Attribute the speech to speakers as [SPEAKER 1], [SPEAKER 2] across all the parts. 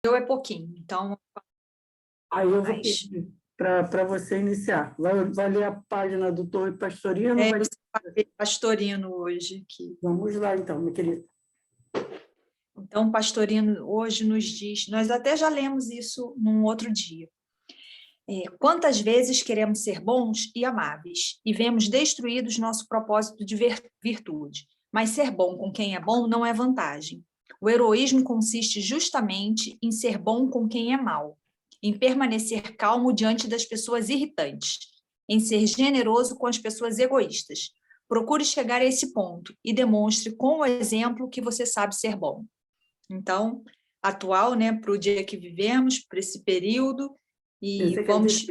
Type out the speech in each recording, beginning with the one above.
[SPEAKER 1] eu é pouquinho, então...
[SPEAKER 2] Aí eu vou
[SPEAKER 1] Mas...
[SPEAKER 2] pedir para você iniciar. Vai ler a página do Torre Pastorino?
[SPEAKER 1] É, você vai ver Pastorino hoje aqui.
[SPEAKER 2] Vamos lá, então, minha querida.
[SPEAKER 1] Então, Pastorino hoje nos diz, nós até já lemos isso num outro dia. Quantas vezes queremos ser bons e amáveis e vemos destruídos nosso propósito de virtude, mas ser bom com quem é bom não é vantagem. O heroísmo consiste justamente em ser bom com quem é mau, em permanecer calmo diante das pessoas irritantes, em ser generoso com as pessoas egoístas. Procure chegar a esse ponto e demonstre com o exemplo que você sabe ser bom. Então, atual, né, para o dia que vivemos, para esse período, e vamos...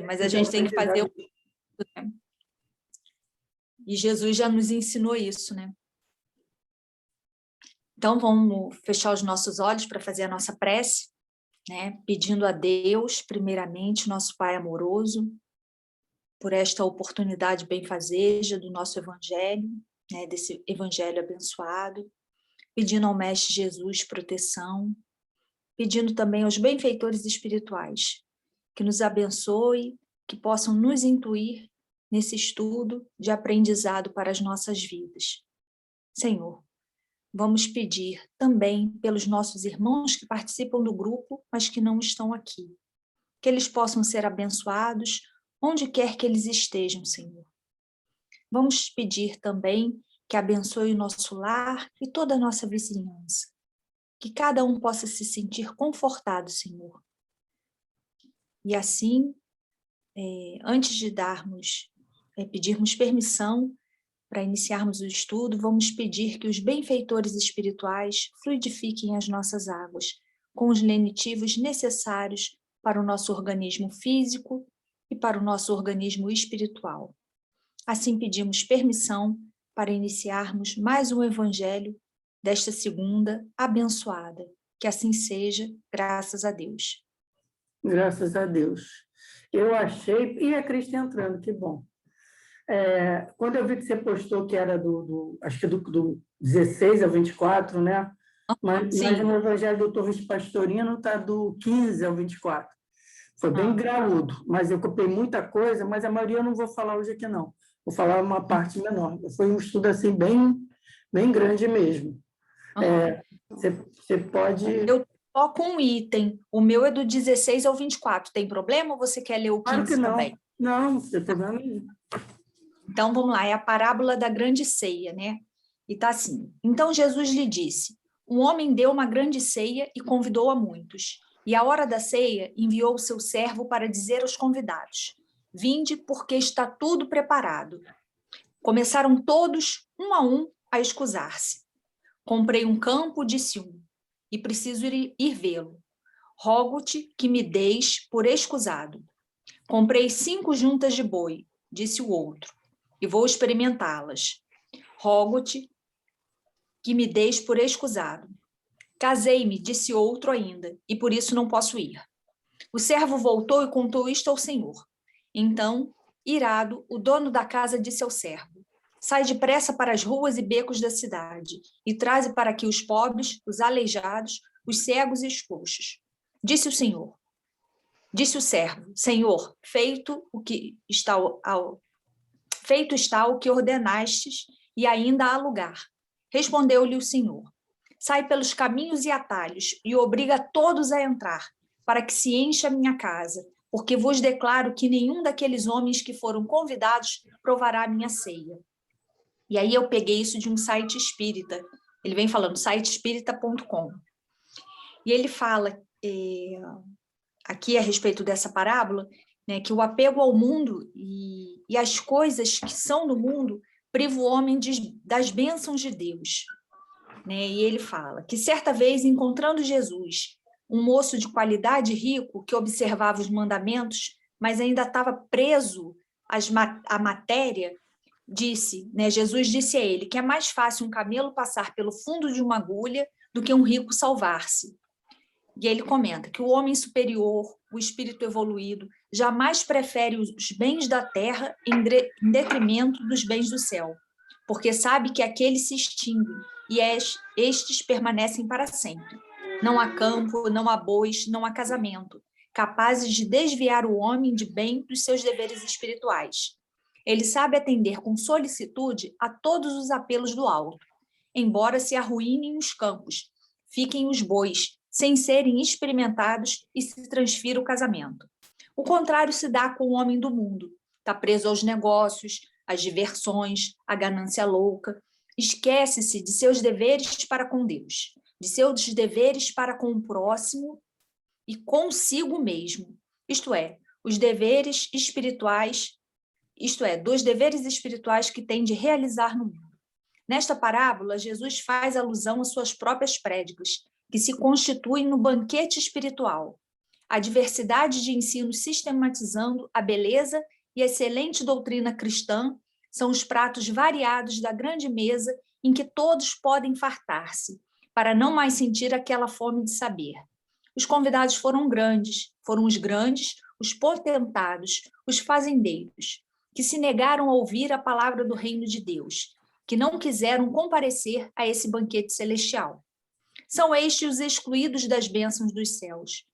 [SPEAKER 1] mas a gente tem que fazer... Né? E Jesus já nos ensinou isso, né? Então, vamos fechar os nossos olhos para fazer a nossa prece, né? Pedindo a Deus, primeiramente, nosso Pai amoroso, por esta oportunidade benfazeja do nosso Evangelho, né? Desse Evangelho abençoado, pedindo ao Mestre Jesus proteção, pedindo também aos benfeitores espirituais que nos abençoe, que possam nos intuir nesse estudo de aprendizado para as nossas vidas. Senhor, vamos pedir também pelos nossos irmãos que participam do grupo, mas que não estão aqui, que eles possam ser abençoados onde quer que eles estejam, Senhor. Vamos pedir também que abençoe o nosso lar e toda a nossa vizinhança, que cada um possa se sentir confortado, Senhor. E assim, antes de pedirmos permissão para iniciarmos o estudo, vamos pedir que os benfeitores espirituais fluidifiquem as nossas águas com os lenitivos necessários para o nosso organismo físico e para o nosso organismo espiritual. Assim pedimos permissão para iniciarmos mais um evangelho desta segunda abençoada. Que assim seja, graças a Deus.
[SPEAKER 2] Graças a Deus. Eu achei... E a Cris entrando, que bom. Quando eu vi que você postou que era acho que do 16 ao 24, né? Mas no Evangelho do Torres Pastorino está do 15 ao 24. Foi bem graúdo, mas eu copiei muita coisa, mas a maioria eu não vou falar hoje aqui, não. Vou falar uma parte menor. Foi um estudo assim bem grande mesmo. Você pode...
[SPEAKER 1] Eu toco um item. O meu é do 16 ao 24. Tem problema ou você quer ler o 15
[SPEAKER 2] claro que não.
[SPEAKER 1] também?
[SPEAKER 2] Não, não tem problema nenhum.
[SPEAKER 1] Então, vamos lá. É a parábola da grande ceia, né? E tá assim. Então, Jesus lhe disse, um homem deu uma grande ceia e convidou a muitos. E à hora da ceia, enviou o seu servo para dizer aos convidados, vinde porque está tudo preparado. Começaram todos, um a um, a escusar-se. Comprei um campo, disse um, e preciso ir vê-lo. Rogo-te que me deis por escusado. Comprei 5 juntas de boi, disse o outro, e vou experimentá-las. Rogo-te que me deis por escusado. Casei-me, disse outro ainda, e por isso não posso ir. O servo voltou e contou isto ao senhor. Então, irado, o dono da casa disse ao servo, sai depressa para as ruas e becos da cidade, e traze para aqui os pobres, os aleijados, os cegos e os coxos. Disse o servo, Senhor, feito está o que ordenastes, e ainda há lugar. Respondeu-lhe o Senhor, sai pelos caminhos e atalhos, e obriga todos a entrar, para que se encha a minha casa, porque vos declaro que nenhum daqueles homens que foram convidados provará a minha ceia. E aí eu peguei isso de um site espírita, ele vem falando, siteespírita.com, e ele fala aqui a respeito dessa parábola, né, que o apego ao mundo e as coisas que são do mundo priva o homem das bênçãos de Deus. Né? E ele fala que certa vez, encontrando Jesus, um moço de qualidade rico que observava os mandamentos, mas ainda estava preso à matéria, Jesus disse a ele que é mais fácil um camelo passar pelo fundo de uma agulha do que um rico salvar-se. E ele comenta que o homem superior, o espírito evoluído, jamais prefere os bens da terra em detrimento dos bens do céu, porque sabe que aqueles se extinguem e estes permanecem para sempre. Não há campo, não há bois, não há casamento, capazes de desviar o homem de bem dos seus deveres espirituais. Ele sabe atender com solicitude a todos os apelos do alto, embora se arruínem os campos, fiquem os bois, sem serem experimentados e se transfira o casamento. O contrário se dá com o homem do mundo. Está preso aos negócios, às diversões, à ganância louca. Esquece-se de seus deveres para com Deus, de seus deveres para com o próximo e consigo mesmo. Isto é, os deveres espirituais, dos deveres espirituais que tem de realizar no mundo. Nesta parábola, Jesus faz alusão às suas próprias prédicas, que se constituem no banquete espiritual. A diversidade de ensinos sistematizando a beleza e a excelente doutrina cristã são os pratos variados da grande mesa em que todos podem fartar-se, para não mais sentir aquela fome de saber. Os convidados foram os grandes, os potentados, os fazendeiros, que se negaram a ouvir a palavra do reino de Deus, que não quiseram comparecer a esse banquete celestial. São estes os excluídos das bênçãos dos céus,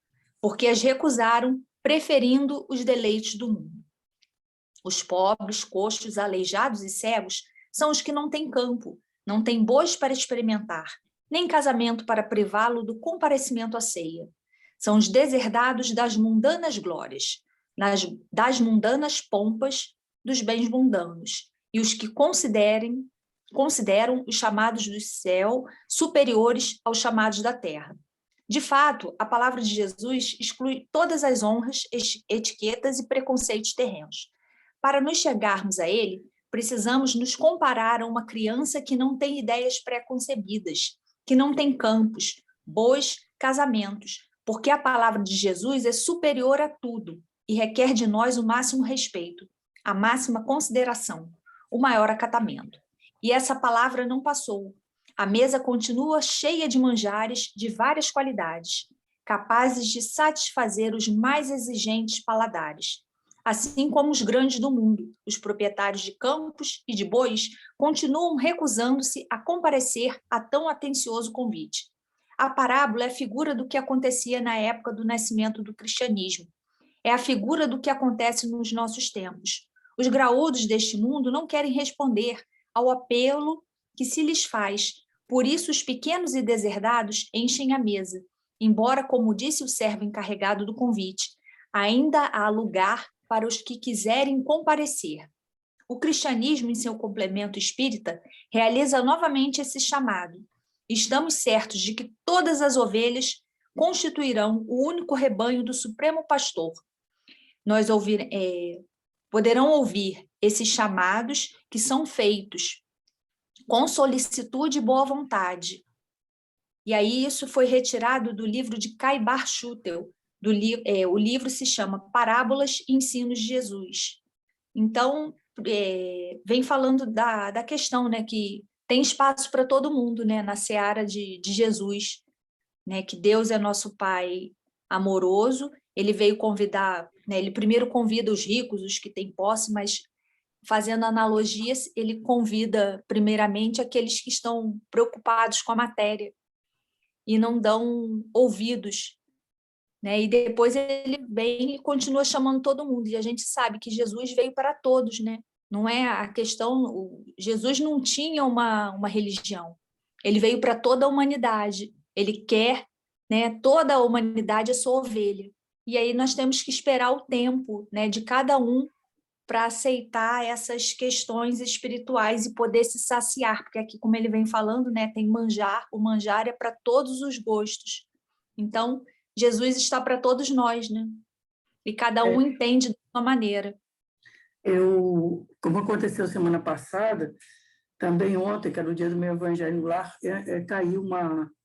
[SPEAKER 1] porque as recusaram, preferindo os deleites do mundo. Os pobres, coxos, aleijados e cegos são os que não têm campo, não têm bois para experimentar, nem casamento para privá-lo do comparecimento à ceia. São os deserdados das mundanas glórias, das mundanas pompas dos bens mundanos, e os que consideram os chamados do céu superiores aos chamados da terra. De fato, a palavra de Jesus exclui todas as honras, etiquetas e preconceitos terrenos. Para nos chegarmos a ele, precisamos nos comparar a uma criança que não tem ideias pré-concebidas, que não tem campos, bois, casamentos, porque a palavra de Jesus é superior a tudo e requer de nós o máximo respeito, a máxima consideração, o maior acatamento. E essa palavra não passou. A mesa continua cheia de manjares de várias qualidades, capazes de satisfazer os mais exigentes paladares. Assim como os grandes do mundo, os proprietários de campos e de bois, continuam recusando-se a comparecer a tão atencioso convite. A parábola é a figura do que acontecia na época do nascimento do cristianismo. É a figura do que acontece nos nossos tempos. Os graúdos deste mundo não querem responder ao apelo que se lhes faz. Por isso, os pequenos e deserdados enchem a mesa, embora, como disse o servo encarregado do convite, ainda há lugar para os que quiserem comparecer. O cristianismo, em seu complemento espírita, realiza novamente esse chamado. Estamos certos de que todas as ovelhas constituirão o único rebanho do Supremo Pastor. Poderão ouvir esses chamados que são feitos com solicitude e boa vontade. E aí isso foi retirado do livro de Caibar Schutel. O livro se chama Parábolas e Ensinos de Jesus. Então, vem falando da questão, né, que tem espaço para todo mundo, né, na seara de Jesus, né, que Deus é nosso Pai amoroso. Ele veio convidar, né, ele primeiro convida os ricos, os que têm posse, mas fazendo analogias, ele convida primeiramente aqueles que estão preocupados com a matéria e não dão ouvidos, né? E depois ele vem e continua chamando todo mundo. E a gente sabe que Jesus veio para todos, né? Não é a questão... Jesus não tinha uma religião. Ele veio para toda a humanidade. Ele quer, né, toda a humanidade é sua ovelha. E aí nós temos que esperar o tempo, né, de cada um para aceitar essas questões espirituais e poder se saciar, porque aqui, como ele vem falando, né, tem manjar, o manjar é para todos os gostos. Então, Jesus está para todos nós, né? E cada um entende de uma maneira.
[SPEAKER 2] Como aconteceu semana passada, também ontem, que era o dia do meu evangelho no lar, caiu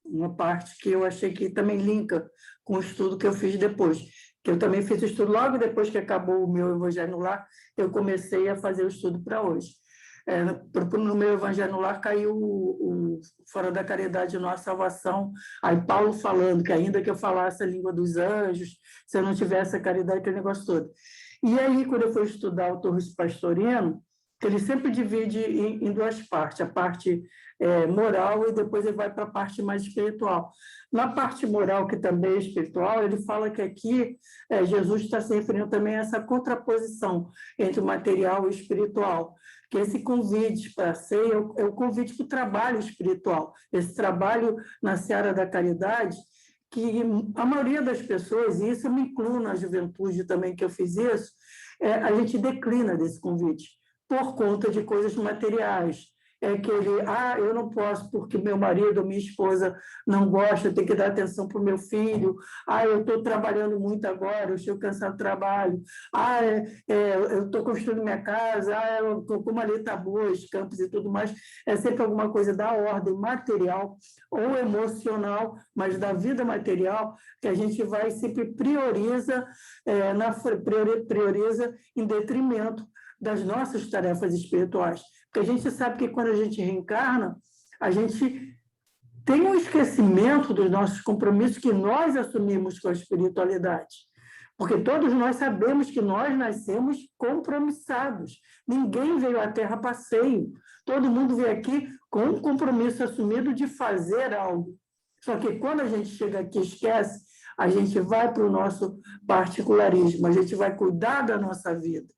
[SPEAKER 2] uma parte que eu achei que também linka com o estudo que eu fiz depois. Que eu também fiz o estudo logo depois que acabou o meu evangelho no lar, eu comecei a fazer o estudo para hoje. No meu evangelho no lar caiu o Fora da Caridade Nossa Salvação, aí Paulo falando que ainda que eu falasse a língua dos anjos, se eu não tivesse a caridade, aquele negócio todo. E aí, quando eu fui estudar o Torres Pastorino, que ele sempre divide em duas partes, a parte moral e depois ele vai para a parte mais espiritual. Na parte moral, que também é espiritual, ele fala que aqui Jesus está se referindo também a essa contraposição entre o material e o espiritual, que esse convite para a ceia é o convite para o trabalho espiritual, esse trabalho na seara da caridade, que a maioria das pessoas, e isso eu me incluo na juventude também que eu fiz isso, a gente declina desse convite por conta de coisas materiais. Eu não posso porque meu marido ou minha esposa não gosta, eu tenho que dar atenção para o meu filho, eu estou trabalhando muito agora, eu estou cansado do trabalho, eu estou construindo minha casa, como ali está boa, os campos e tudo mais, é sempre alguma coisa da ordem material ou emocional, mas da vida material, que a gente vai sempre prioriza em detrimento das nossas tarefas espirituais. Porque a gente sabe que quando a gente reencarna, a gente tem um esquecimento dos nossos compromissos que nós assumimos com a espiritualidade. Porque todos nós sabemos que nós nascemos compromissados. Ninguém veio à Terra a passeio. Todo mundo veio aqui com um compromisso assumido de fazer algo. Só que quando a gente chega aqui e esquece, a gente vai para o nosso particularismo, a gente vai cuidar da nossa vida.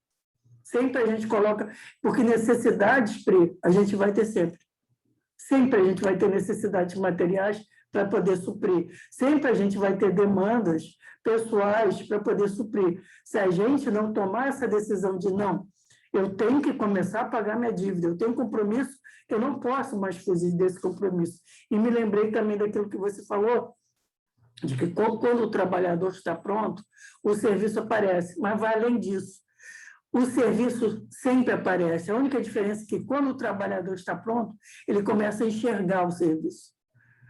[SPEAKER 2] Sempre a gente coloca, porque necessidades, Pri, a gente vai ter sempre. Sempre a gente vai ter necessidades materiais para poder suprir. Sempre a gente vai ter demandas pessoais para poder suprir. Se a gente não tomar essa decisão de não, eu tenho que começar a pagar minha dívida, eu tenho um compromisso, eu não posso mais fugir desse compromisso. E me lembrei também daquilo que você falou, de que quando o trabalhador está pronto, o serviço aparece, mas vai além disso. O serviço sempre aparece. A única diferença é que, quando o trabalhador está pronto, ele começa a enxergar o serviço.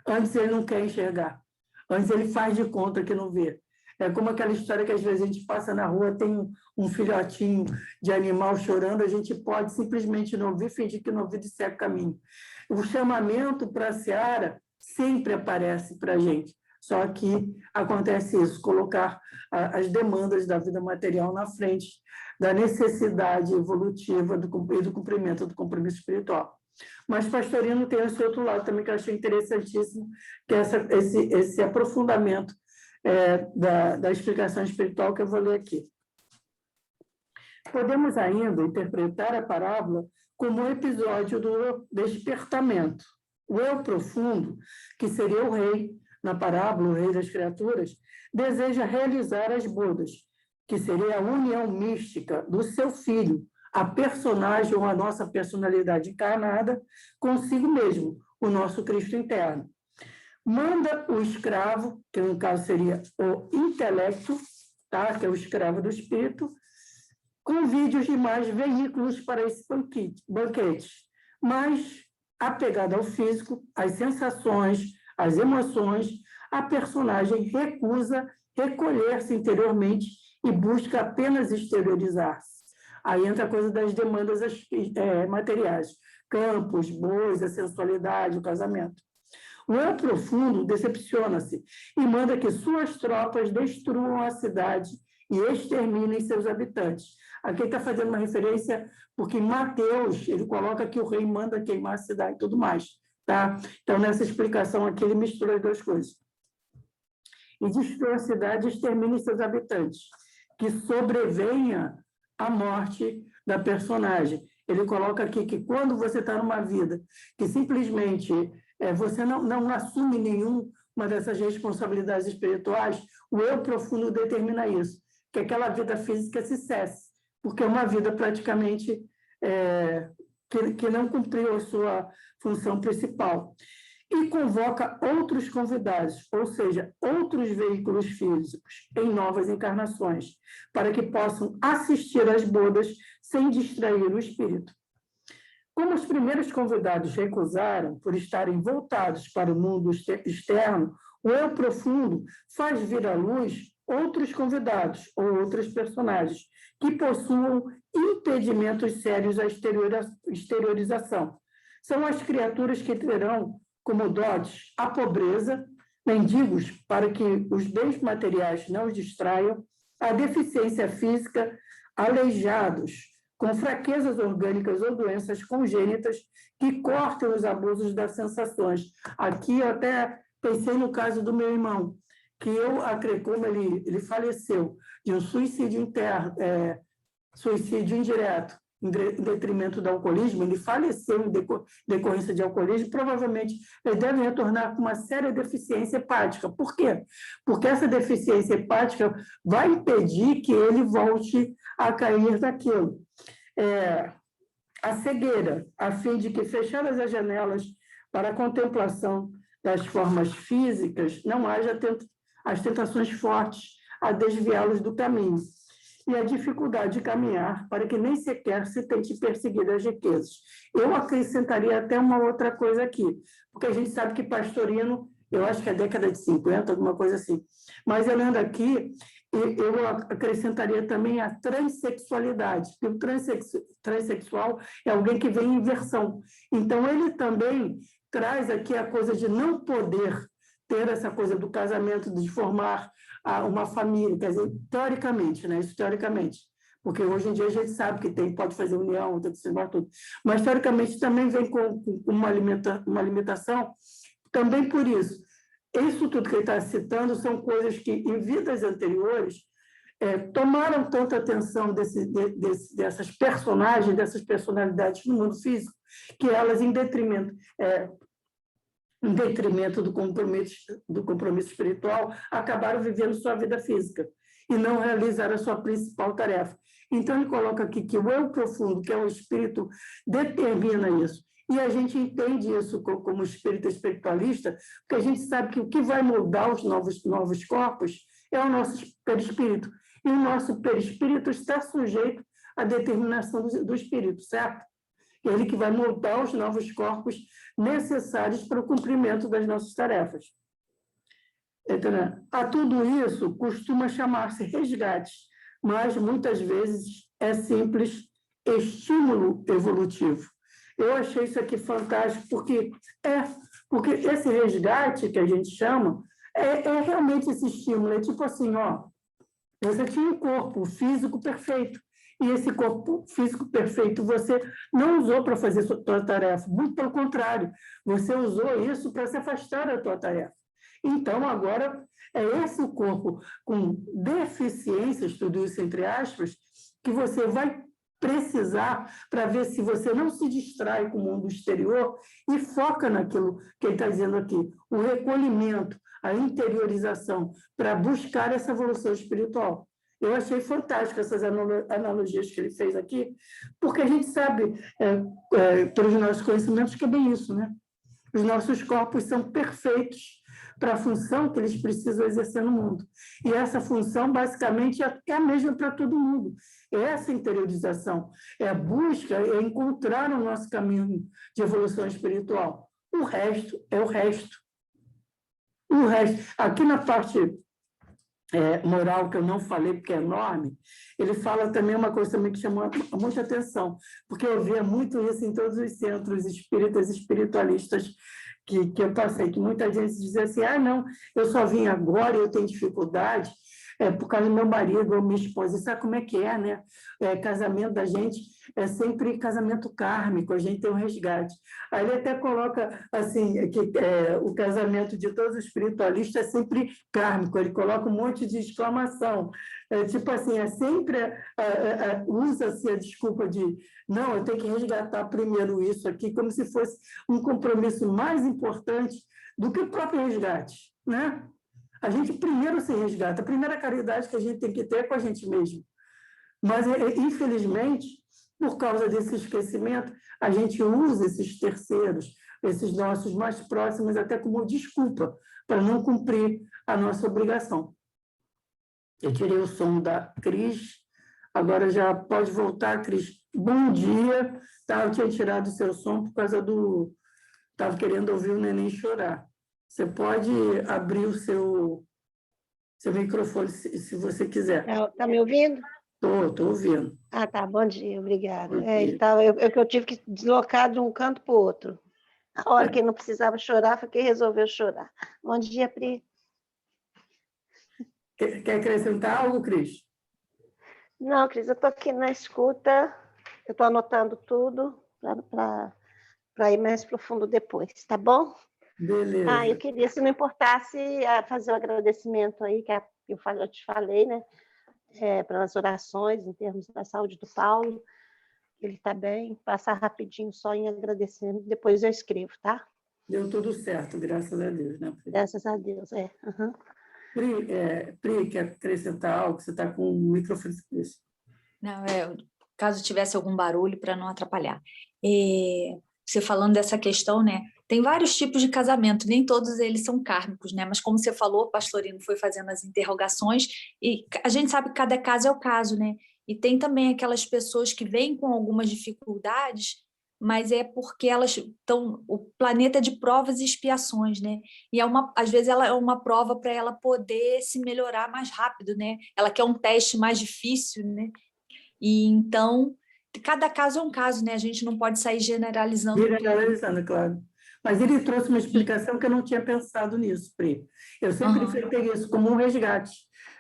[SPEAKER 2] Antes ele não quer enxergar. Antes ele faz de conta que não vê. É como aquela história que, às vezes, a gente passa na rua, tem um filhotinho de animal chorando, a gente pode simplesmente não ouvir, fingir que não ouviu e segue o caminho. O chamamento para a seara sempre aparece para a gente. Só que acontece isso, colocar as demandas da vida material na frente da necessidade evolutiva e do cumprimento do compromisso espiritual. Mas Pastorino tem esse outro lado também que eu achei interessantíssimo, que é esse aprofundamento da explicação espiritual que eu vou ler aqui. Podemos ainda interpretar a parábola como um episódio do despertamento. O eu profundo, que seria o rei, na parábola, o rei das criaturas, deseja realizar as bodas, que seria a união mística do seu filho, a personagem ou a nossa personalidade encarnada, consigo mesmo, o nosso Cristo interno. Manda o escravo, que no caso seria o intelecto, tá? Que é o escravo do espírito, convide os demais veículos para esse banquete, mas, apegado ao físico, às sensações, às emoções, a personagem recusa recolher-se interiormente e busca apenas exteriorizar-se. Aí entra a coisa das demandas materiais, campos, bois, a sensualidade, o casamento. O eu profundo decepciona-se e manda que suas tropas destruam a cidade e exterminem seus habitantes. Aqui ele está fazendo uma referência, porque em Mateus ele coloca que o rei manda queimar a cidade e tudo mais. Tá? Então, nessa explicação aqui, ele mistura as duas coisas. E destrua a cidade e extermine seus habitantes, que sobrevenha a morte da personagem. Ele coloca aqui que quando você está numa vida que simplesmente você não assume nenhuma dessas responsabilidades espirituais, o eu profundo determina isso, que aquela vida física se cesse, porque é uma vida praticamente que não cumpriu a sua função principal. E convoca outros convidados, ou seja, outros veículos físicos em novas encarnações, para que possam assistir às bodas sem distrair o espírito. Como os primeiros convidados recusaram por estarem voltados para o mundo externo, o eu profundo faz vir à luz outros convidados ou outros personagens que possuam impedimentos sérios à exteriorização. São as criaturas que terão como dotes a pobreza, mendigos para que os bens materiais não os distraiam, a deficiência física, aleijados com fraquezas orgânicas ou doenças congênitas que cortam os abusos das sensações. Aqui eu até pensei no caso do meu irmão, que como ele faleceu de um suicídio interno, suicídio indireto, em detrimento do alcoolismo, ele faleceu em decorrência de alcoolismo, provavelmente ele deve retornar com uma séria deficiência hepática. Por quê? Porque essa deficiência hepática vai impedir que ele volte a cair naquilo. A cegueira, a fim de que, fechadas as janelas para a contemplação das formas físicas, não haja as tentações fortes a desviá-los do caminho, e a dificuldade de caminhar para que nem sequer se tente perseguir as riquezas. Eu acrescentaria até uma outra coisa aqui, porque a gente sabe que pastorino, eu acho que é década de 50, alguma coisa assim, mas olhando aqui, eu acrescentaria também a transexualidade, porque o transexual é alguém que vem em inversão. Então, ele também traz aqui a coisa de não poder ter essa coisa do casamento, de formar uma família, quer dizer, teoricamente, né? Isso teoricamente, porque hoje em dia a gente sabe que pode fazer união, tem que se tudo, mas teoricamente também vem com uma limitação, também por isso. Isso tudo que ele está citando são coisas que, em vidas anteriores, tomaram tanta atenção dessas personagens, dessas personalidades no mundo físico, que elas, em detrimento do compromisso espiritual, acabaram vivendo sua vida física e não realizaram a sua principal tarefa. Então, ele coloca aqui que o eu profundo, que é o espírito, determina isso. E a gente entende isso como espírita espiritualista, porque a gente sabe que o que vai moldar os novos corpos é o nosso perispírito. E o nosso perispírito está sujeito à determinação do espírito, certo? Ele que vai moldar os novos corpos necessários para o cumprimento das nossas tarefas. Entendeu? A tudo isso costuma chamar-se resgate, mas muitas vezes é simples estímulo evolutivo. Eu achei isso aqui fantástico, porque esse resgate que a gente chama é realmente esse estímulo. É tipo assim, você tinha um corpo físico perfeito, e esse corpo físico perfeito você não usou para fazer a sua tarefa, muito pelo contrário, você usou isso para se afastar da tua tarefa. Então, agora, é esse corpo com deficiências, tudo isso entre aspas, que você vai precisar para ver se você não se distrai com o mundo exterior e foca naquilo que ele está dizendo aqui, o recolhimento, a interiorização, para buscar essa evolução espiritual. Eu achei fantástico essas analogias que ele fez aqui, porque a gente sabe, pelos nossos conhecimentos, que é bem isso, né? Os nossos corpos são perfeitos para a função que eles precisam exercer no mundo. E essa função, basicamente, é a mesma para todo mundo. É essa interiorização, é a busca, é encontrar o nosso caminho de evolução espiritual. O resto é o resto. O resto. Aqui na parte moral, que eu não falei porque é enorme, ele fala também uma coisa também que chamou muita atenção, porque eu via muito isso em todos os centros espíritas espiritualistas que eu passei, que muita gente dizia assim, não, eu só vim agora e eu tenho dificuldade por causa do meu marido ou minha esposa. Sabe como é que é, né? Casamento da gente é sempre casamento kármico, a gente tem um resgate. Aí ele até coloca assim, que o casamento de todos os espiritualistas é sempre kármico, ele coloca um monte de exclamação. Tipo assim, sempre usa-se a desculpa de não, eu tenho que resgatar primeiro isso aqui, como se fosse um compromisso mais importante do que o próprio resgate, né? A gente primeiro se resgata, a primeira caridade que a gente tem que ter é com a gente mesmo. Mas, infelizmente, por causa desse esquecimento, a gente usa esses terceiros, esses nossos mais próximos, até como desculpa para não cumprir a nossa obrigação. Eu tirei o som da Cris, agora já pode voltar, Cris. Bom dia. Eu tinha tirado o seu som por causa do... Estava querendo ouvir o neném chorar. Você pode abrir o seu microfone, se você quiser.
[SPEAKER 3] Está me ouvindo?
[SPEAKER 2] Estou ouvindo.
[SPEAKER 3] Ah, tá. Bom dia, obrigada.
[SPEAKER 2] Bom dia.
[SPEAKER 3] Eu tive que deslocar de um canto para o outro. A hora que não precisava chorar, foi quem resolveu chorar. Bom dia, Pri.
[SPEAKER 2] Quer acrescentar algo, Cris?
[SPEAKER 3] Não, Cris, eu estou aqui na escuta. Eu estou anotando tudo para ir mais profundo depois, tá bom?
[SPEAKER 2] Beleza.
[SPEAKER 3] Eu queria, se não importasse, fazer o agradecimento aí, que eu te falei, né? Pelas orações, em termos da saúde do Paulo. Ele está bem, passar rapidinho só em agradecendo, depois eu escrevo, tá?
[SPEAKER 2] Deu tudo certo, graças a Deus, né, Pri?
[SPEAKER 3] Graças a Deus, Uhum.
[SPEAKER 2] Pri, quer acrescentar algo? Você está com o microfone.
[SPEAKER 1] Não, caso tivesse algum barulho, para não atrapalhar. Você falando dessa questão, né? Tem vários tipos de casamento, nem todos eles são kármicos, né? Mas como você falou, o pastorino foi fazendo as interrogações, e a gente sabe que cada caso é o caso, né? E tem também aquelas pessoas que vêm com algumas dificuldades, mas é porque elas estão. O planeta é de provas e expiações, né? E às vezes ela é uma prova para ela poder se melhorar mais rápido, né? Ela quer um teste mais difícil, né? E então, cada caso é um caso, né? A gente não pode sair generalizando tudo.
[SPEAKER 2] Generalizando, claro. Mas ele trouxe uma explicação que eu não tinha pensado nisso, Pri. Eu sempre peguei isso como um resgate.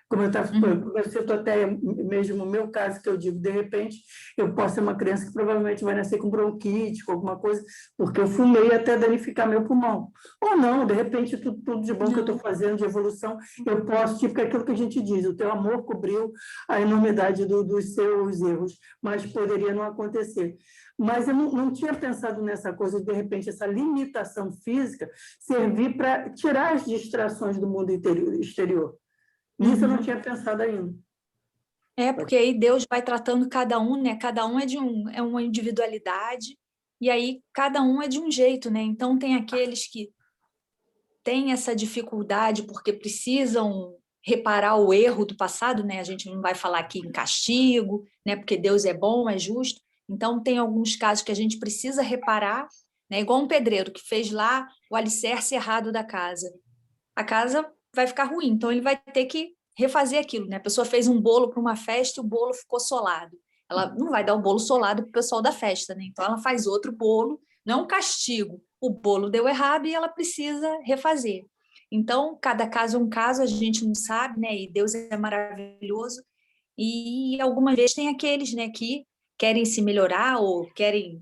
[SPEAKER 2] Como eu cito até mesmo o meu caso, que eu digo, de repente, eu posso ser uma criança que provavelmente vai nascer com bronquite, com alguma coisa, porque eu fumei até danificar meu pulmão. Ou não, de repente, tudo de bom que eu estou fazendo, de evolução, eu posso, tipo, é aquilo que a gente diz, o teu amor cobriu a enormidade dos seus erros, mas poderia não acontecer. Mas eu não tinha pensado nessa coisa, de repente, essa limitação física servir para tirar as distrações do mundo exterior. Nisso eu não tinha pensado ainda.
[SPEAKER 1] Porque aí Deus vai tratando cada um, né? Cada um é uma individualidade, e aí cada um é de um jeito, né? Então tem aqueles que têm essa dificuldade porque precisam reparar o erro do passado, né? A gente não vai falar aqui em castigo, né? Porque Deus é bom, é justo. Então tem alguns casos que a gente precisa reparar, né? Igual um pedreiro que fez lá o alicerce errado da casa. A casa vai ficar ruim, então ele vai ter que refazer aquilo, né? A pessoa fez um bolo para uma festa e o bolo ficou solado. Ela não vai dar o bolo solado para o pessoal da festa, né? Então ela faz outro bolo, não é um castigo. O bolo deu errado e ela precisa refazer. Então, cada caso é um caso, a gente não sabe, né? E Deus é maravilhoso. E algumas vezes tem aqueles, né, que querem se melhorar ou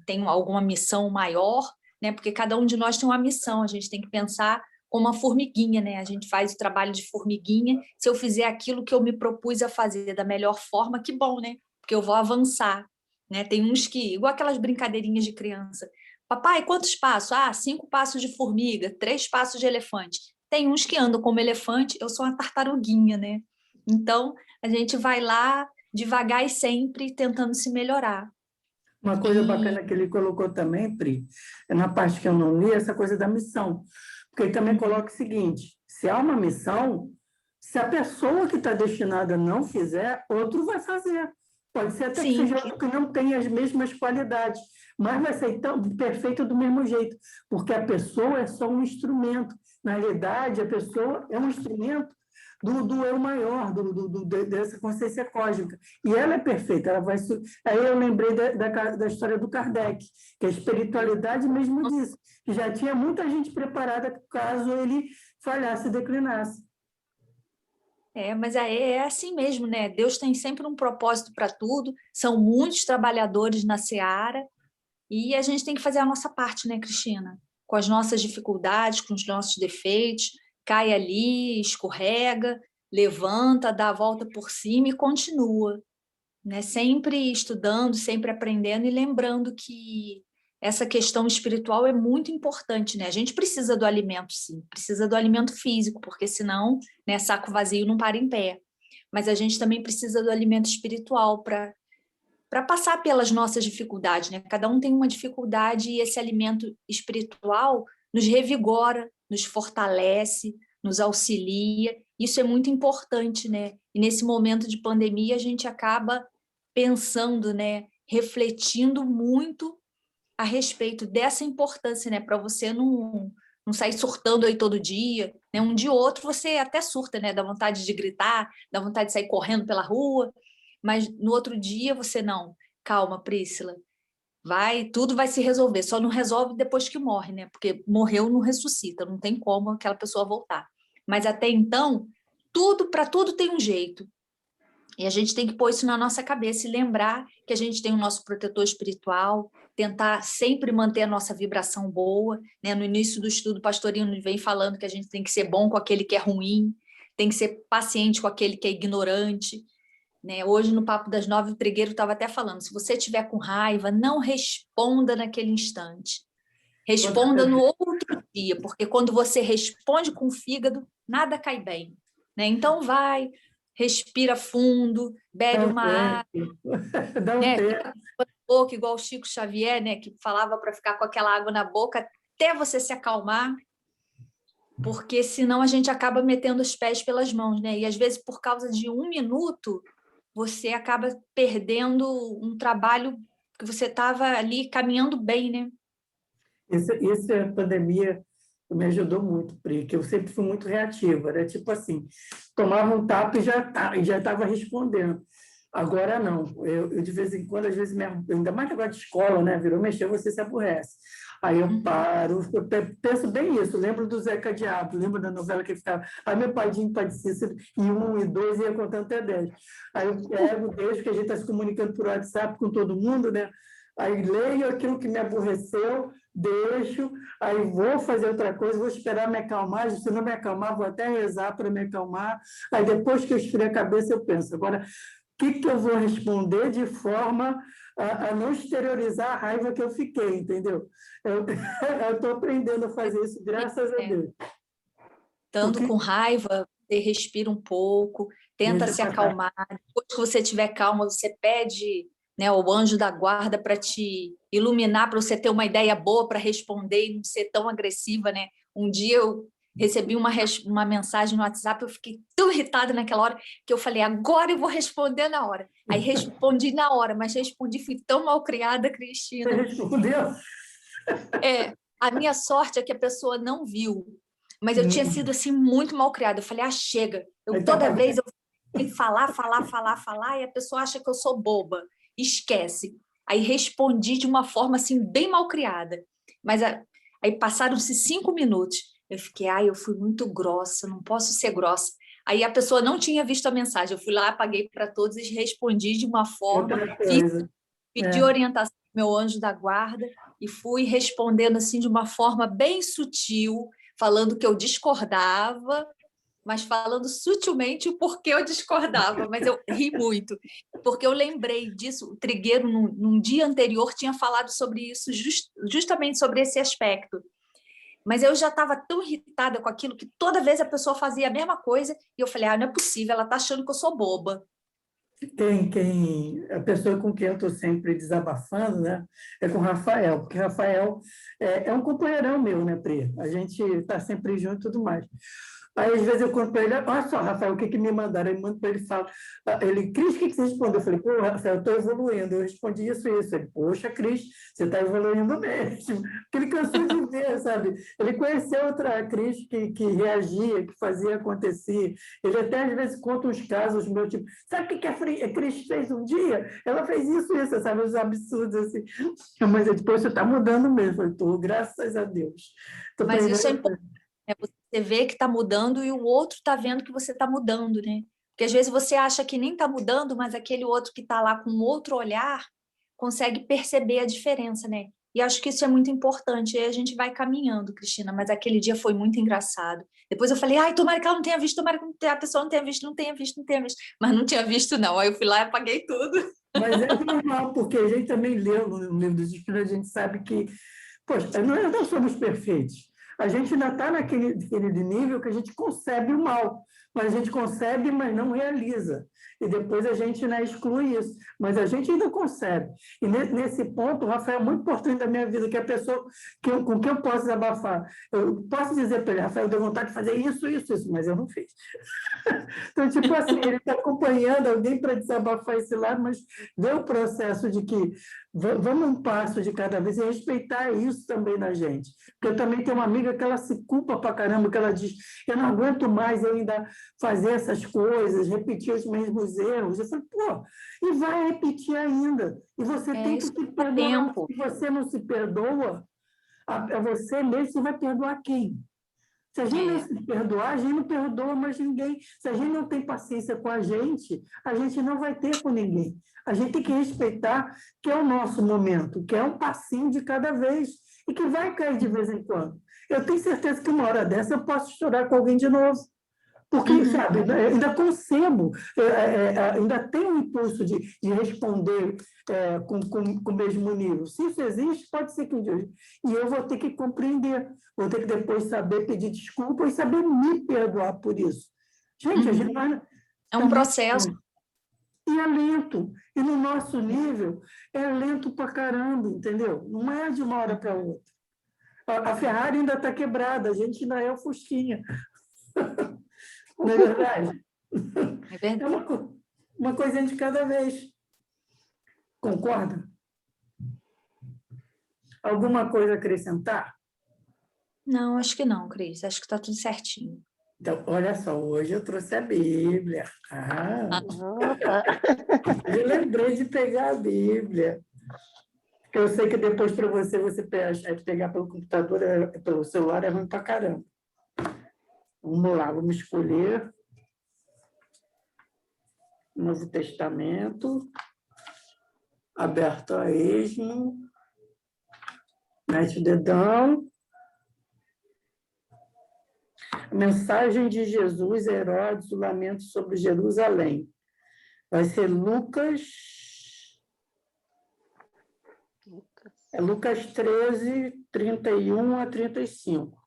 [SPEAKER 1] têm alguma missão maior, né? Porque cada um de nós tem uma missão, a gente tem que pensar como uma formiguinha, né? A gente faz o trabalho de formiguinha. Se eu fizer aquilo que eu me propus a fazer da melhor forma, que bom, né? Porque eu vou avançar, né? Tem uns que, igual aquelas brincadeirinhas de criança. Papai, quantos passos? 5 passos de formiga, 3 passos de elefante. Tem uns que andam como elefante, eu sou uma tartaruguinha, né? Então, a gente vai lá devagar e sempre tentando se melhorar.
[SPEAKER 2] Uma coisa bacana que ele colocou também, Pri, na parte que eu não li, essa coisa da missão. Porque ele também coloca o seguinte: se há uma missão, se a pessoa que está destinada não fizer, outro vai fazer. Pode ser até que seja outro que não tenha as mesmas qualidades, mas vai ser tão perfeito do mesmo jeito, porque a pessoa é só um instrumento. Na realidade, a pessoa é um instrumento do eu maior, dessa consciência cósmica. E ela é perfeita. Ela vai. Aí eu lembrei da história do Kardec, que a espiritualidade mesmo disso, que já tinha muita gente preparada caso ele falhasse e declinasse.
[SPEAKER 1] Mas é assim mesmo, né? Deus tem sempre um propósito para tudo, são muitos trabalhadores na seara, e a gente tem que fazer a nossa parte, né, Cristina? Com as nossas dificuldades, com os nossos defeitos, cai ali, escorrega, levanta, dá a volta por cima e continua, né? Sempre estudando, sempre aprendendo e lembrando que essa questão espiritual é muito importante, né? A gente precisa do alimento, sim, precisa do alimento físico, porque senão, né, saco vazio não para em pé. Mas a gente também precisa do alimento espiritual para passar pelas nossas dificuldades, né? Cada um tem uma dificuldade e esse alimento espiritual nos revigora, nos fortalece, nos auxilia. Isso é muito importante, né? E nesse momento de pandemia a gente acaba pensando, né, refletindo muito a respeito dessa importância, né, para você não sair surtando aí todo dia, né? Um dia ou outro você até surta, né? Dá vontade de gritar, dá vontade de sair correndo pela rua, mas no outro dia você não. Calma, Prícila. Tudo vai se resolver, só não resolve depois que morre, né? Porque morreu não ressuscita, não tem como aquela pessoa voltar. Mas até então, para tudo tem um jeito. E a gente tem que pôr isso na nossa cabeça e lembrar que a gente tem o nosso protetor espiritual, tentar sempre manter a nossa vibração boa, né? No início do estudo, o pastorino vem falando que a gente tem que ser bom com aquele que é ruim, tem que ser paciente com aquele que é ignorante, né? Hoje, no Papo das 9, o Trigueiro estava até falando, se você estiver com raiva, não responda naquele instante. Responda no outro dia, porque quando você responde com o fígado, nada cai bem, né? Então vai, respira fundo, bebe uma água,
[SPEAKER 2] Dá um
[SPEAKER 1] né?
[SPEAKER 2] tempo.
[SPEAKER 1] Fica com a boca, igual o Chico Xavier, né? Que falava para ficar com aquela água na boca até você se acalmar, porque senão a gente acaba metendo os pés pelas mãos, né? E às vezes, por causa de 1 minuto, você acaba perdendo um trabalho que você estava ali caminhando bem, né?
[SPEAKER 2] Isso a pandemia me ajudou muito, porque eu sempre fui muito reativa, era tipo assim, tomava um tapa e já estava respondendo. Agora não, eu de vez em quando, às vezes, ainda mais agora de escola, né? Virou mexer, você se aborrece. Aí eu paro, eu penso bem isso, lembro do Zeca Diabo, lembro da novela que ele ficava, aí meu padinho, Pai de Cícero, e 1 e 2 ia contando até 10. Aí eu pego, deixo, que a gente está se comunicando por WhatsApp com todo mundo, né? Aí leio aquilo que me aborreceu, deixo, aí vou fazer outra coisa, vou esperar me acalmar, se não me acalmar, vou até rezar para me acalmar, aí depois que eu esfrio a cabeça, eu penso, agora, o que eu vou responder de forma a não exteriorizar a raiva que eu fiquei, entendeu? Eu estou aprendendo a fazer isso, graças a Deus.
[SPEAKER 1] Estando com raiva, você respira um pouco, tenta se acalmar. Depois que você estiver calma, você pede, né, o anjo da guarda para te iluminar, para você ter uma ideia boa para responder e não ser tão agressiva, né? Um dia eu recebi uma mensagem no WhatsApp, eu fiquei tão irritada naquela hora que eu falei, agora eu vou responder na hora. Aí respondi na hora, mas respondi, fui tão mal criada, Cristina.
[SPEAKER 2] Você respondeu?
[SPEAKER 1] A minha sorte é que a pessoa não viu, mas eu tinha sido assim muito mal criada. Eu falei, chega. Toda vez eu tenho que falar, e a pessoa acha que eu sou boba. Esquece. Aí respondi de uma forma assim bem mal criada. Mas aí passaram-se 5 minutos. Eu fiquei, eu fui muito grossa, não posso ser grossa. Aí a pessoa não tinha visto a mensagem. Eu fui lá, apaguei para todos e respondi de uma forma, pedi orientação ao meu anjo da guarda e fui respondendo assim de uma forma bem sutil, falando que eu discordava, mas falando sutilmente o porquê eu discordava, mas eu ri muito, porque eu lembrei disso, o Trigueiro, num dia anterior, tinha falado sobre isso, justamente sobre esse aspecto. Mas eu já estava tão irritada com aquilo que toda vez a pessoa fazia a mesma coisa e eu falei, não é possível, ela está achando que eu sou boba.
[SPEAKER 2] A pessoa com quem eu estou sempre desabafando, né, é com o Rafael, porque o Rafael é um companheirão meu, né, Pri? A gente está sempre junto e tudo mais. Aí, às vezes, eu conto para ele, olha só, Rafael, o que me mandaram? Eu mando para ele e falo, Cris, o que você respondeu? Eu falei, pô, Rafael, eu estou evoluindo. Eu respondi isso e isso. Ele, poxa, Cris, você está evoluindo mesmo. Porque ele cansou de ver, sabe? Ele conheceu outra Cris que reagia, que fazia acontecer. Ele até, às vezes, conta uns casos meus, tipo, sabe o que a Cris fez um dia? Ela fez isso, sabe? Os absurdos, assim. Mas depois você está mudando mesmo. Eu estou, graças a Deus.
[SPEAKER 1] Mas isso é importante. Você vê que está mudando e o outro está vendo que você está mudando, né? Porque às vezes você acha que nem está mudando, mas aquele outro que está lá com outro olhar consegue perceber a diferença, né? E acho que isso é muito importante. E aí a gente vai caminhando, Cristina, mas aquele dia foi muito engraçado. Depois eu falei, tomara que ela não tenha visto, tomara que a pessoa não tenha visto, não tenha visto. Mas não tinha visto, não. Aí eu fui lá e apaguei tudo.
[SPEAKER 2] Mas é normal, porque a gente também leu no livro dos Espíritos, a gente sabe que, poxa, nós não somos perfeitos. A gente ainda está naquele nível que a gente concebe o mal, mas a gente concebe, mas não realiza. E depois a gente, né, exclui isso. Mas a gente ainda concebe. E nesse ponto, o Rafael é muito importante da minha vida, que é a pessoa com quem eu posso desabafar. Eu posso dizer para ele, Rafael, eu dei vontade de fazer isso, mas eu não fiz. Então, tipo assim, ele está acompanhando alguém para desabafar esse lado, mas vê o processo de que vamos um passo de cada vez e respeitar isso também na gente. Porque eu também tenho uma amiga que ela se culpa para caramba, que ela diz, eu não aguento mais eu ainda fazer essas coisas, repetir os mesmos erros. Eu falei, pô, e vai repetir ainda. E você tem que se perdoar. Se você não se perdoa, a você mesmo, você vai perdoar quem? Se a gente não se perdoar, a gente não perdoa mais ninguém. Se a gente não tem paciência com a gente não vai ter com ninguém. A gente tem que respeitar que é o nosso momento, que é um passinho de cada vez e que vai cair de vez em quando. Eu tenho certeza que uma hora dessa eu posso chorar com alguém de novo. Porque, sabe, ainda concebo, ainda tenho o impulso de responder com o mesmo nível. Se isso existe, pode ser que um dia. E eu vou ter que compreender, vou ter que depois saber pedir desculpa e saber me perdoar por isso. Gente, a gente vai.
[SPEAKER 1] É um processo.
[SPEAKER 2] E é lento. E no nosso nível, é lento pra caramba, entendeu? Não é de uma hora para outra. A Ferrari ainda está quebrada, a gente ainda é o Fusquinha. Não é verdade?
[SPEAKER 1] É verdade.
[SPEAKER 2] É uma coisinha de cada vez. Concorda? Alguma coisa a acrescentar?
[SPEAKER 1] Não, acho que não, Cris. Acho que está tudo certinho.
[SPEAKER 2] Então, olha só, hoje eu trouxe a Bíblia.
[SPEAKER 3] Opa.
[SPEAKER 2] Eu lembrei de pegar a Bíblia. Eu sei que depois para você pegar pelo computador, pelo celular, é ruim para caramba. Vamos lá, vamos escolher Novo Testamento, aberto a esmo, mete o dedão. A mensagem de Jesus a Herodes, o lamento sobre Jerusalém. Vai ser Lucas 13, 31 a 35.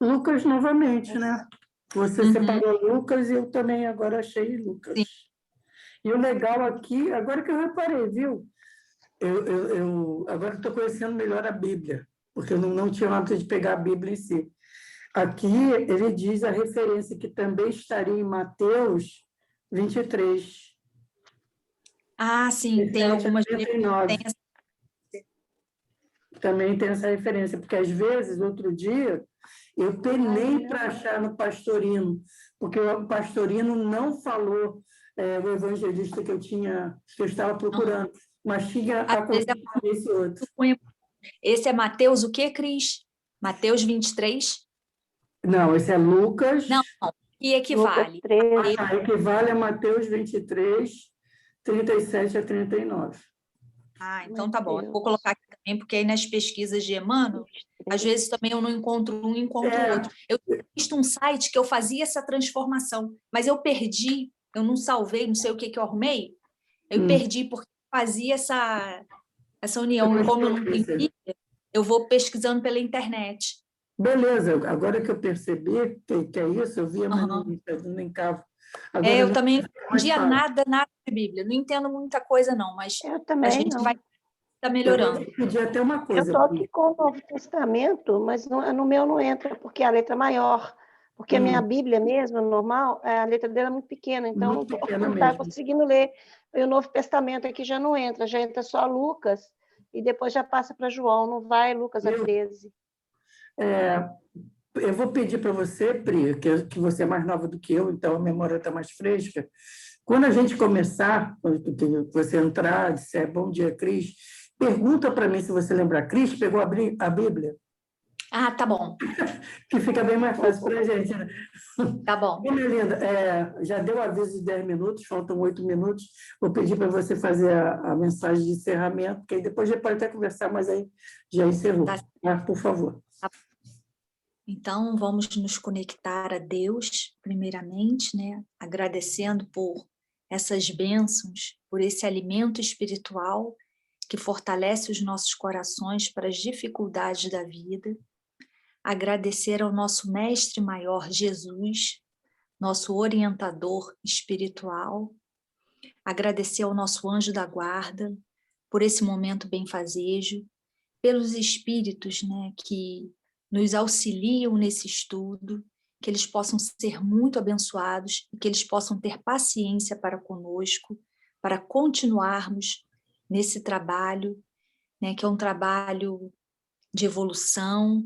[SPEAKER 2] Lucas novamente, né? Você separou Lucas e eu também agora achei Lucas.
[SPEAKER 1] Sim.
[SPEAKER 2] E o legal aqui, agora que eu reparei, viu? Eu agora estou conhecendo melhor a Bíblia, porque eu não tinha hábito de pegar a Bíblia em si. Aqui ele diz a referência que também estaria em Mateus 23.
[SPEAKER 1] Ah, sim, tem algumas...
[SPEAKER 2] 39. Também tem essa referência, porque às vezes, outro dia, eu penei para achar no Pastorino, porque o Pastorino não falou o evangelista que eu estava procurando, mas tinha acontecido esse outro.
[SPEAKER 1] Esse é Mateus o quê, Cris? Mateus 23?
[SPEAKER 2] Não, esse é Lucas.
[SPEAKER 1] Não, que equivale.
[SPEAKER 3] Lucas 13.
[SPEAKER 2] Equivale a Mateus 23, 37 a 39.
[SPEAKER 1] Ah, então tá bom. Eu vou colocar aqui também, porque aí nas pesquisas de Emmanuel, às vezes também eu não encontro um, encontro o outro. Eu tinha visto um site que eu fazia essa transformação, mas eu perdi, eu não salvei, não sei o que eu arrumei, eu perdi porque fazia essa união. E como eu não entendi, eu vou pesquisando pela internet.
[SPEAKER 2] Beleza, agora que eu percebi que é isso, eu via, mas não encavo. Agora,
[SPEAKER 1] eu também não entendia nada de Bíblia, não entendo muita coisa não, mas
[SPEAKER 3] Eu também
[SPEAKER 1] a gente
[SPEAKER 3] não.
[SPEAKER 1] vai melhorando.
[SPEAKER 2] Eu pedi até uma
[SPEAKER 3] Eu
[SPEAKER 2] coisa.
[SPEAKER 3] estou aqui com o Novo Testamento, mas no meu não entra, porque a letra é maior. Porque a minha Bíblia mesmo, normal, a letra dela é muito pequena, então
[SPEAKER 2] Muito
[SPEAKER 3] não está conseguindo ler. E o Novo Testamento aqui já não entra, já entra só Lucas, e depois já passa para João, não vai Lucas a 13.
[SPEAKER 2] Eu vou pedir para você, Pri, que você é mais nova do que eu, então a memória está mais fresca. Quando a gente começar, quando você entrar, disser bom dia, Cris, pergunta para mim se você lembra. Cris pegou a Bíblia?
[SPEAKER 1] Ah, tá bom.
[SPEAKER 2] Que fica bem mais fácil para a gente, né?
[SPEAKER 1] Tá bom.
[SPEAKER 2] Minha linda, já deu o aviso de 10 minutos, faltam 8 minutos. Vou pedir para você fazer a mensagem de encerramento, que aí depois já pode até conversar, mas aí já encerrou. Tá? Por favor.
[SPEAKER 1] Então, vamos nos conectar a Deus, primeiramente, né? Agradecendo por essas bênçãos, por esse alimento espiritual que fortalece os nossos corações para as dificuldades da vida. Agradecer ao nosso Mestre Maior Jesus, nosso orientador espiritual. Agradecer ao nosso anjo da guarda por esse momento benfazejo, pelos espíritos, né, que nos auxiliam nesse estudo, que eles possam ser muito abençoados e que eles possam ter paciência para conosco, para continuarmos nesse trabalho, né, que é um trabalho de evolução.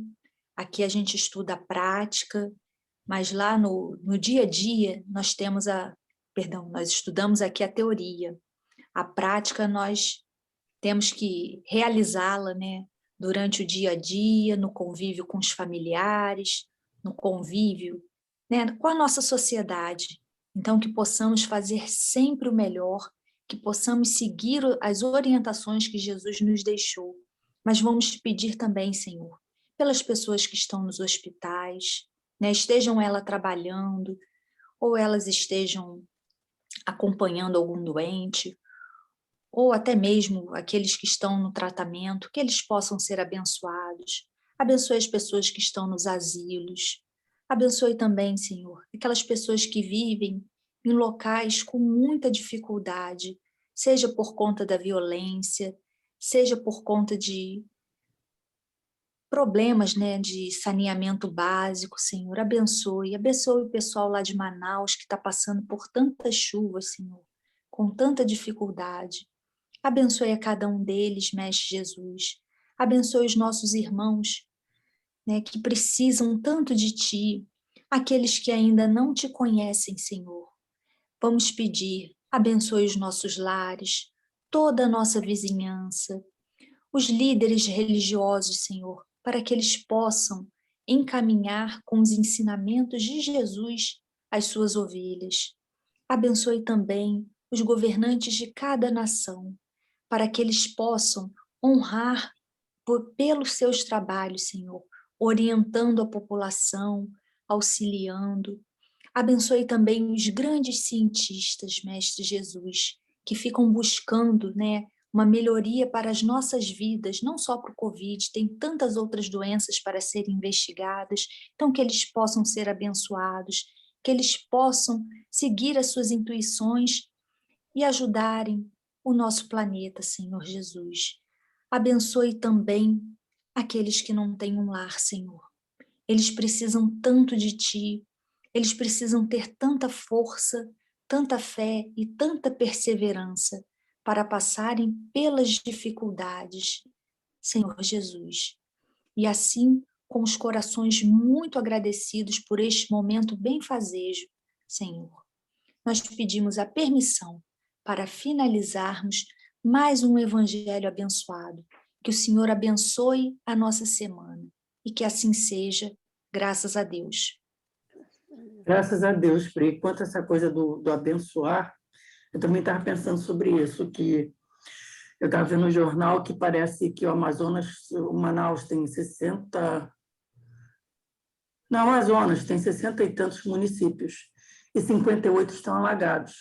[SPEAKER 1] Aqui a gente estuda a prática, mas lá no dia a dia nós temos nós estudamos aqui a teoria. A prática nós temos que realizá-la, né, durante o dia a dia, no convívio com os familiares, no convívio, né, com a nossa sociedade. Então, que possamos fazer sempre o melhor, que possamos seguir as orientações que Jesus nos deixou. Mas vamos te pedir também, Senhor, pelas pessoas que estão nos hospitais, né, estejam elas trabalhando, ou elas estejam acompanhando algum doente, ou até mesmo aqueles que estão no tratamento, que eles possam ser abençoados. Abençoe as pessoas que estão nos asilos. Abençoe também, Senhor, aquelas pessoas que vivem em locais com muita dificuldade, seja por conta da violência, seja por conta de problemas, né, de saneamento básico, Senhor. Abençoe o pessoal lá de Manaus que está passando por tantas chuvas, Senhor, com tanta dificuldade. Abençoe a cada um deles, Mestre Jesus. Abençoe os nossos irmãos, né, que precisam tanto de Ti, aqueles que ainda não Te conhecem, Senhor. Vamos pedir, abençoe os nossos lares, toda a nossa vizinhança, os líderes religiosos, Senhor, para que eles possam encaminhar com os ensinamentos de Jesus as suas ovelhas. Abençoe também os governantes de cada nação, para que eles possam honrar pelos seus trabalhos, Senhor, orientando a população, auxiliando. Abençoe também os grandes cientistas, Mestre Jesus, que ficam buscando, né, uma melhoria para as nossas vidas, não só para o Covid, tem tantas outras doenças para serem investigadas, então que eles possam ser abençoados, que eles possam seguir as suas intuições e ajudarem o nosso planeta, Senhor Jesus. Abençoe também aqueles que não têm um lar, Senhor. Eles precisam tanto de Ti, eles precisam ter tanta força, tanta fé e tanta perseverança para passarem pelas dificuldades, Senhor Jesus. E assim, com os corações muito agradecidos por este momento benfazejo, Senhor, nós pedimos a permissão para finalizarmos mais um evangelho abençoado. Que o Senhor abençoe a nossa semana e que assim seja, graças a Deus.
[SPEAKER 2] Graças a Deus, Pri. Quanto a essa coisa do abençoar, eu também estava pensando sobre isso, que eu estava vendo no jornal que parece que o Amazonas, o Manaus tem 60... Não, o Amazonas tem 60 e tantos municípios, e 58 estão alagados.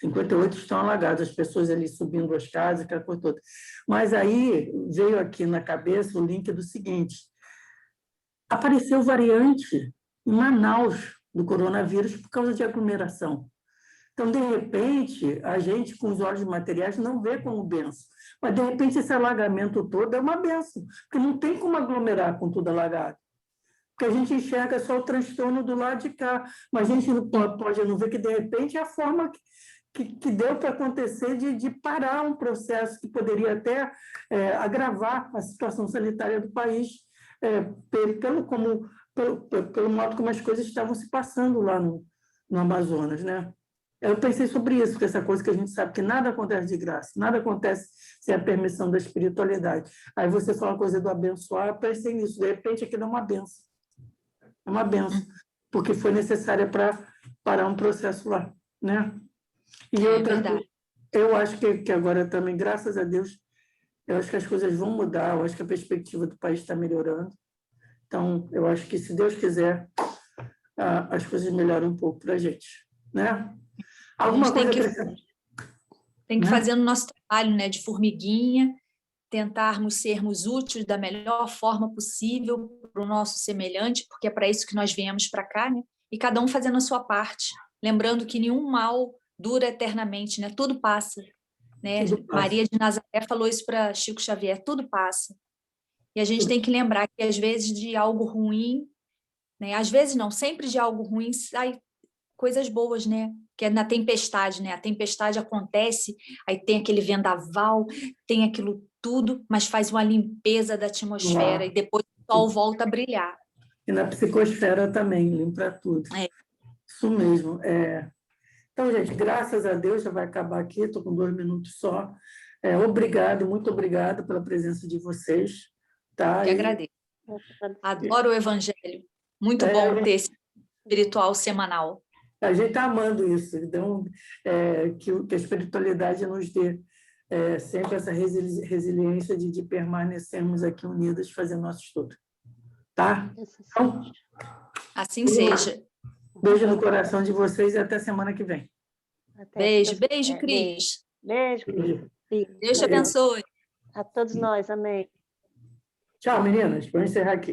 [SPEAKER 2] 58 estão alagados, as pessoas ali subindo as casas, aquela coisa toda. Mas aí veio aqui na cabeça o link do seguinte: apareceu variante em Manaus do coronavírus por causa de aglomeração. Então, de repente, a gente, com os olhos materiais, não vê como benção. Mas, de repente, esse alagamento todo é uma benção, porque não tem como aglomerar com tudo alagado. Porque a gente enxerga só o transtorno do lado de cá, mas a gente não pode não ver que, de repente, é a forma que deu para acontecer de parar um processo que poderia até agravar a situação sanitária do país, pelo modo como as coisas estavam se passando lá no Amazonas, né? Eu pensei sobre isso, porque essa coisa que a gente sabe que nada acontece de graça, nada acontece sem a permissão da espiritualidade. Aí você fala a coisa do abençoar, eu pensei nisso, de repente aquilo é uma benção. É uma benção, porque foi necessária para parar um processo lá, né? E outra,
[SPEAKER 1] verdade.
[SPEAKER 2] Eu acho que agora também, graças a Deus, eu acho que as coisas vão mudar, eu acho que a perspectiva do país está melhorando. Então, eu acho que, se Deus quiser, as coisas melhoram um pouco para a gente, né? Alguma coisa
[SPEAKER 1] tem que fazer o nosso trabalho, né, de formiguinha, tentarmos sermos úteis da melhor forma possível para o nosso semelhante, porque é para isso que nós viemos para cá, né? E cada um fazendo a sua parte, lembrando que nenhum mal dura eternamente, né? Tudo passa, né?
[SPEAKER 2] Tudo passa.
[SPEAKER 1] Maria de Nazaré falou isso para Chico Xavier, tudo passa. E a gente tem que lembrar que às vezes de algo ruim, né? Às vezes não, sempre de algo ruim sai coisas boas, né? Que é na tempestade, né? A tempestade acontece, aí tem aquele vendaval, tem aquilo tudo, mas faz uma limpeza da atmosfera e depois o sol volta a brilhar.
[SPEAKER 2] E na psicosfera também, limpa tudo. Isso mesmo. Então, gente, graças a Deus, já vai acabar aqui, estou com 2 minutos só. Obrigado, muito obrigado pela presença de vocês. Tá?
[SPEAKER 1] Que agradeço. Adoro o Evangelho. Muito bom ter esse espiritual semanal.
[SPEAKER 2] A gente está amando isso. Então, que a espiritualidade nos dê sempre essa resiliência de permanecermos aqui unidas fazendo nosso estudo. Tá? Então,
[SPEAKER 1] assim seja.
[SPEAKER 2] Beijo no coração de vocês e até semana que vem.
[SPEAKER 1] Beijo, beijo, Cris.
[SPEAKER 3] Beijo, Cris.
[SPEAKER 1] Deus te abençoe.
[SPEAKER 3] A todos nós, amém.
[SPEAKER 2] Tchau, meninas. Vou encerrar aqui.